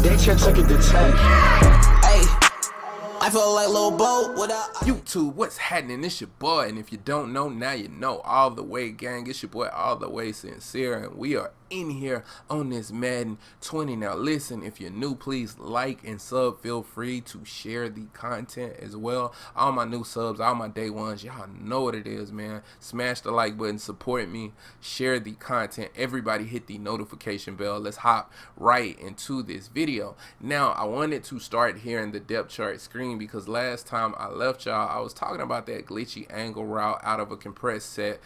They can't take it to 10. Hey, I feel like Lil Bo without YouTube, what's happening? It's your boy, and if you don't know, now you know. All the way, gang. It's your boy, all the way sincere, and we are in here on this Madden 20. Now, listen, if you're new, please like and sub. Feel free to share the content as well. All my new subs, all my day ones, y'all know what it is, man. Smash the like button, support me, share the content. Everybody hit the notification bell. Let's hop right into this video. Now, I wanted to start here in the depth chart screen because last time I left y'all, I was talking about that glitchy angle route out of a compressed set,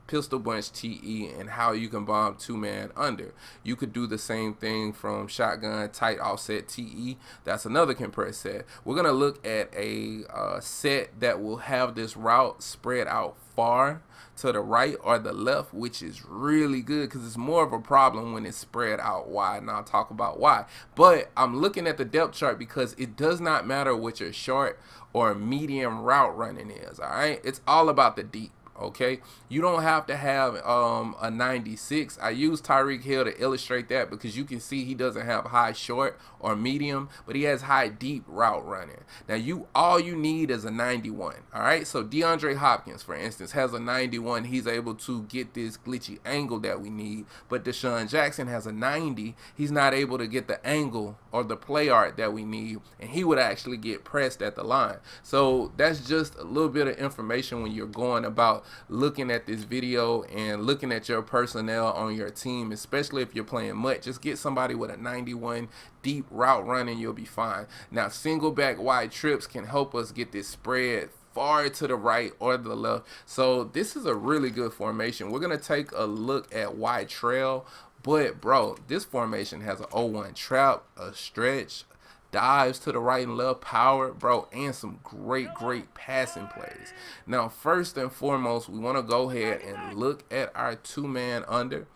pistol bunch TE, and how you can bomb two-man under. You could do the same thing from shotgun tight offset TE. That's another compressed set. We're gonna look at a set that will have this route spread out far to the right or the left, which is really good because it's more of a problem when it's spread out wide, and I'll talk about why. But I'm looking at the depth chart because it does not matter what your short or medium route running is. All right, it's all about the deep. Okay, you don't have to have a 96. I use Tyreek Hill to illustrate that because you can see he doesn't have high short or medium, but he has high deep route running. Now all you need is a 91. All right, so DeAndre Hopkins, for instance, has a 91. He's able to get this glitchy angle that we need, but Deshaun Jackson has a 90. He's not able to get the angle or the play art that we need, and he would actually get pressed at the line. So that's just a little bit of information when you're going about looking at this video and looking at your personnel on your team, especially if you're playing MUT. Just get somebody with a 91 deep route running, you'll be fine. Now, single back wide trips can help us get this spread far to the right or the left. So this is a really good formation. We're gonna take a look at wide trail, but bro, this formation has an 0-1 trap, a stretch, dives to the right and left, power, bro, and some great passing plays. Now, first and foremost, we want to go ahead and look at our two-man under,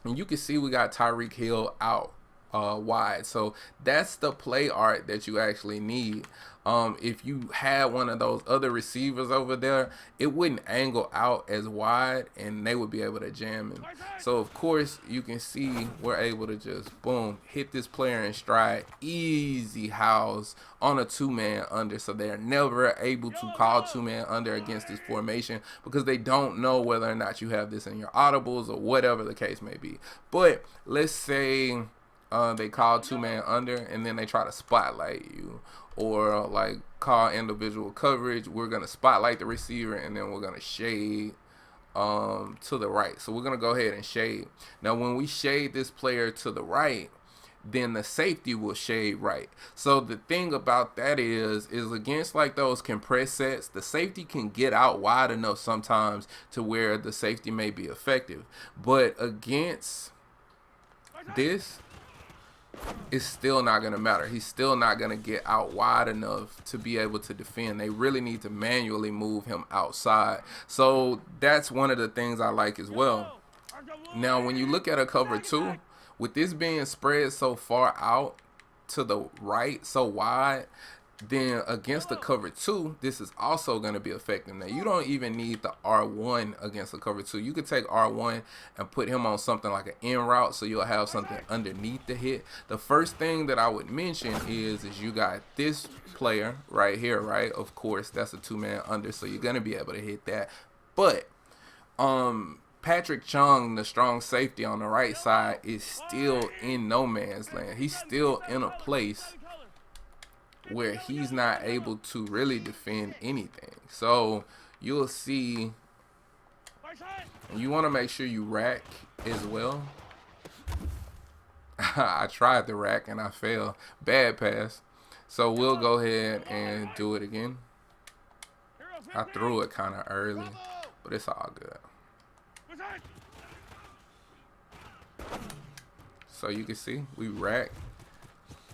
and you can see we got Tyreek Hill out wide. So that's the play art that you actually need. If you had one of those other receivers over there, it wouldn't angle out as wide and they would be able to jam him. So of course you can see we're able to just boom, hit this player in stride, easy house on a two-man under. So they're never able to call two-man under against this formation because they don't know whether or not you have this in your audibles or whatever the case may be. But let's say they call two-man under and then they try to spotlight you, or like call individual coverage. We're gonna spotlight the receiver and then we're gonna shade to the right. So we're gonna go ahead and shade. Now when we shade this player to the right, then the safety will shade right. So the thing about that is against like those compressed sets, the safety can get out wide enough sometimes to where the safety may be effective, but against this, it's still not going to matter. He's still not going to get out wide enough to be able to defend. They really need to manually move him outside. So that's one of the things I like as well. Now, when you look at a cover two, with this being spread so far out to the right, so wide, then against the cover two, this is also going to be effective. Now, you don't even need the R1 against the cover two. You could take R1 and put him on something like an in route, so you'll have something underneath the hit. The first thing that I would mention is you got this player right here, right? Of course, that's a two-man under, so you're going to be able to hit that. But Patrick Chung, the strong safety on the right side, is still in no man's land. He's still in a place where he's not able to really defend anything. So you'll see, you want to make sure you rack as well. I tried the rack and I failed. Bad pass. So we'll go ahead and do it again. I threw it kind of early, but it's all good. So you can see we rack.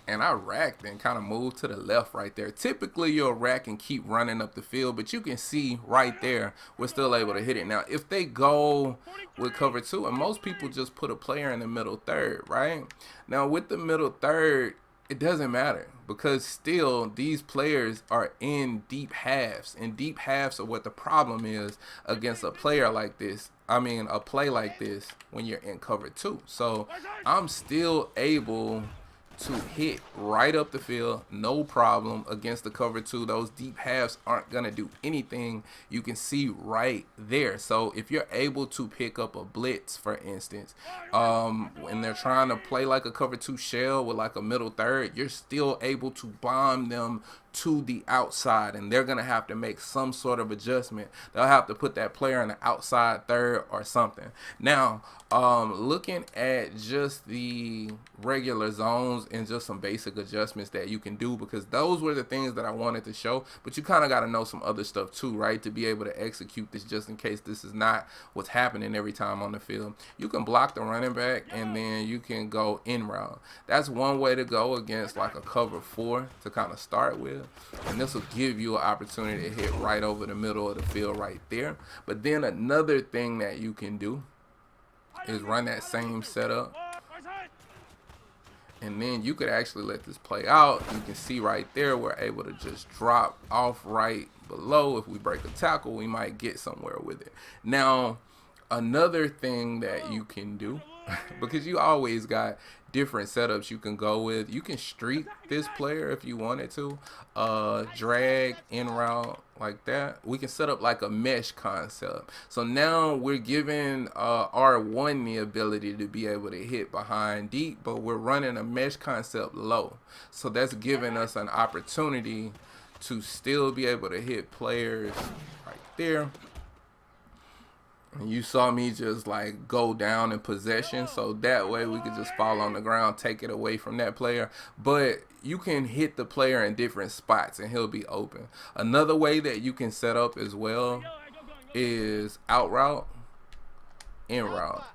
And I racked and kind of moved to the left right there. Typically, you'll rack and keep running up the field, but you can see right there, we're still able to hit it. Now, if they go with cover two, and most people just put a player in the middle third, right? Now, with the middle third, it doesn't matter because still these players are in deep halves, and deep halves are what the problem is against a player like this. I mean, a play like this when you're in cover two. So I'm still able to hit right up the field, no problem against the cover two. Those deep halves aren't gonna do anything. You can see right there. So if you're able to pick up a blitz, for instance, when they're trying to play like a cover two shell with like a middle third, you're still able to bomb them to the outside, and they're gonna have to make some sort of adjustment. They'll have to put that player in the outside third or something. Now, looking at just the regular zones and just some basic adjustments that you can do, because those were the things that I wanted to show, but you kind of got to know some other stuff too, right, to be able to execute this, just in case this is not what's happening every time on the field. You can block the running back, and then you can go in route. That's one way to go against like a cover four to kind of start with, and this will give you an opportunity to hit right over the middle of the field right there. But then another thing that you can do is run that same setup, and then you could actually let this play out. You can see right there we're able to just drop off right below. If we break a tackle, we might get somewhere with it. Now, another thing that you can do, because you always got different setups you can go with. You can streak this player if you wanted to, drag in route like that. We can set up like a mesh concept. So now we're giving R1 the ability to be able to hit behind deep, but we're running a mesh concept low. So that's giving us an opportunity to still be able to hit players right there. And you saw me just like go down in possession, so that way we could just fall on the ground, take it away from that player. But you can hit the player in different spots and he'll be open. Another way that you can set up as well is out route, in route,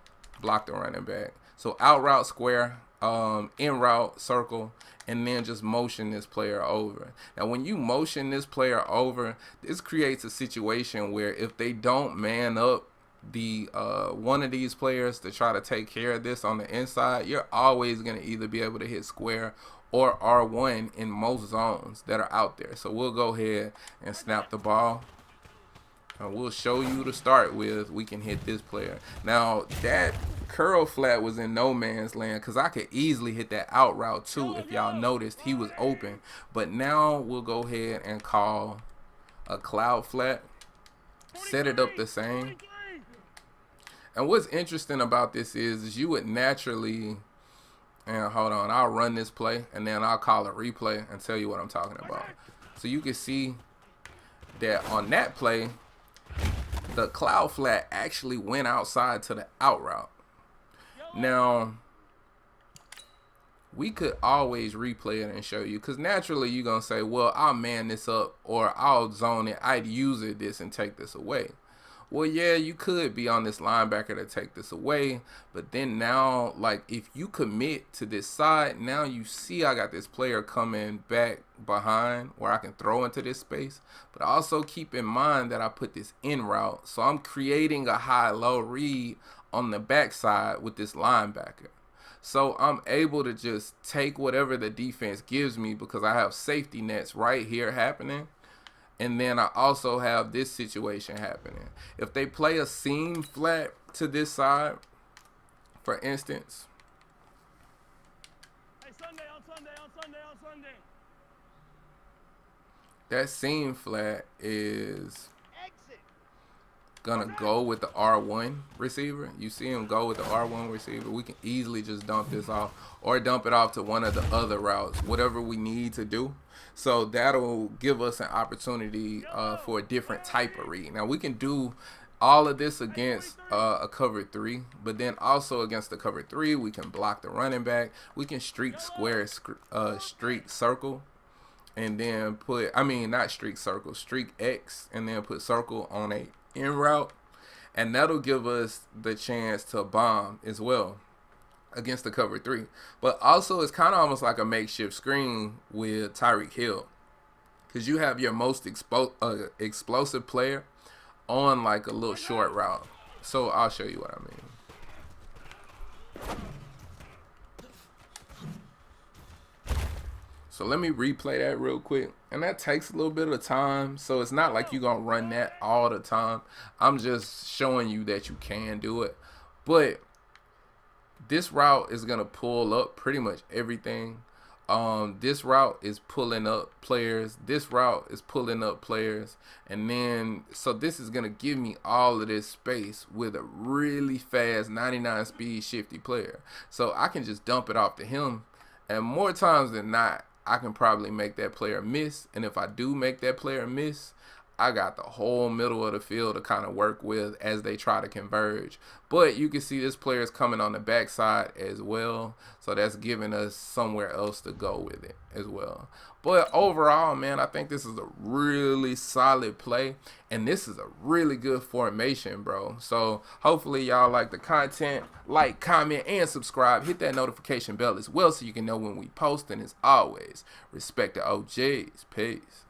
block the running back. So out route square, in route circle, and then just motion this player over. Now when you motion this player over, this creates a situation where if they don't man up the one of these players to try to take care of this on the inside, you're always going to either be able to hit square or R1 in most zones that are out there. So we'll go ahead and snap the ball, and we'll show you to start with. We can hit this player. Now that curl flat was in no man's land, because I could easily hit that out route too. If y'all noticed, he was open. But now we'll go ahead and call a cloud flat, set it up the same. And what's interesting about this is you would naturally, and hold on, I'll run this play and then I'll call a replay and tell you what I'm talking about. So you can see that on that play, the cloud flat actually went outside to the out route. Now, we could always replay it and show you, because naturally you're going to say, well, I'll man this up, or I'll zone it, I'd user this and take this away. Well, yeah, you could be on this linebacker to take this away, but then now, like, if you commit to this side, now you see I got this player coming back behind where I can throw into this space. But also keep in mind that I put this in route, so I'm creating a high-low read on the backside with this linebacker. So I'm able to just take whatever the defense gives me because I have safety nets right here happening. And then I also have this situation happening. If they play a seam flat to this side, for instance. Hey, Sunday, on Sunday. That seam flat is gonna go with the R1 receiver. You see him go with the R1 receiver. We can easily just dump this off or dump it off to one of the other routes, whatever we need to do. So that'll give us an opportunity for a different type of read. Now we can do all of this against a cover 3, but then also against the cover 3, we can block the running back. We can streak square, streak circle, and then put, not streak circle, streak X, and then put circle on a in route, and that'll give us the chance to bomb as well against the cover 3. But also it's kind of almost like a makeshift screen with Tyreek Hill, because you have your most explosive player on like a little short route. So I'll show you what I mean. So let me replay that real quick. And that takes a little bit of time. So it's not like you're going to run that all the time. I'm just showing you that you can do it. But this route is going to pull up pretty much everything. This route is pulling up players. This route is pulling up players. And then, so this is going to give me all of this space with a really fast 99 speed shifty player. So I can just dump it off to him. And more times than not, I can probably make that player miss. And if I do make that player miss, I got the whole middle of the field to kind of work with as they try to converge. But you can see this player is coming on the backside as well. So that's giving us somewhere else to go with it as well. But overall, man, I think this is a really solid play. And this is a really good formation, bro. So hopefully y'all like the content. Like, comment, and subscribe. Hit that notification bell as well so you can know when we post. And as always, respect the OGs. Peace.